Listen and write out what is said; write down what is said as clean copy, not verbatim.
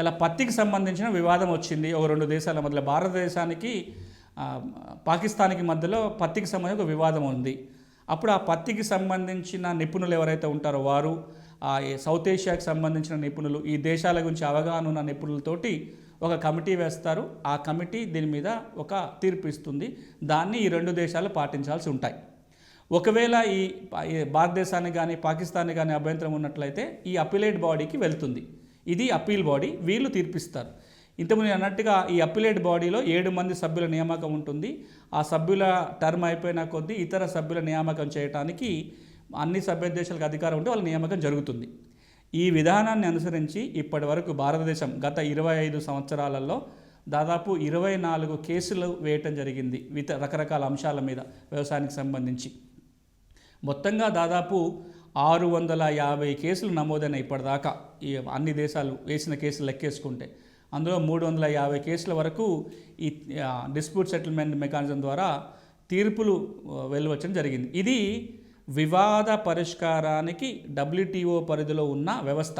ఇలా పత్తికి సంబంధించిన వివాదం వచ్చింది ఒక రెండు దేశాల మధ్యలో. భారతదేశానికి పాకిస్తాన్కి మధ్యలో పత్తికి సంబంధించిన ఒక వివాదం ఉంది. అప్పుడు ఆ పత్తికి సంబంధించిన నిపుణులు ఎవరైతే ఉంటారో వారు, సౌత్ ఏషియాకి సంబంధించిన నిపుణులు, ఈ దేశాల గురించి అవగాహన ఉన్న నిపుణులతోటి ఒక కమిటీ వేస్తారు. ఆ కమిటీ దీని మీద ఒక తీర్పు ఇస్తుంది. దాన్ని ఈ రెండు దేశాలు పాటించాల్సి ఉంటాయి. ఒకవేళ ఈ భారతదేశానికి కానీ పాకిస్తాన్కి కానీ అభ్యంతరం ఉన్నట్లయితే ఈ అపిలేట్ బాడీకి వెళ్తుంది. ఇది అప్పీల్ బాడీ, వీళ్ళు తీర్పిస్తారు. ఇంతకుముందు అన్నట్టుగా ఈ అపిలేట్ బాడీలో 7 మంది సభ్యుల నియామకం ఉంటుంది. ఆ సభ్యుల టర్మ్ అయిపోయిన కొద్దీ ఇతర సభ్యుల నియామకం చేయడానికి అన్ని సభ్య దేశాలకు అధికారం ఉంటే వాళ్ళ నియామకం జరుగుతుంది. ఈ విధానాన్ని అనుసరించి ఇప్పటి వరకు భారతదేశం గత 25 సంవత్సరాలలో దాదాపు 24 కేసులు వేయటం జరిగింది రకరకాల అంశాల మీద వ్యవసాయానికి సంబంధించి. మొత్తంగా దాదాపు 650 కేసులు నమోదైన ఇప్పటిదాకా ఈ అన్ని దేశాలు వేసిన కేసులు లెక్కేసుకుంటే. అందులో 350 కేసుల వరకు ఈ డిస్ప్యూట్ సెటిల్మెంట్ మెకానిజం ద్వారా తీర్పులు వెలువచ్చడం జరిగింది. ఇది వివాద పరిష్కారానికి WTO పరిధిలో ఉన్న వ్యవస్థ.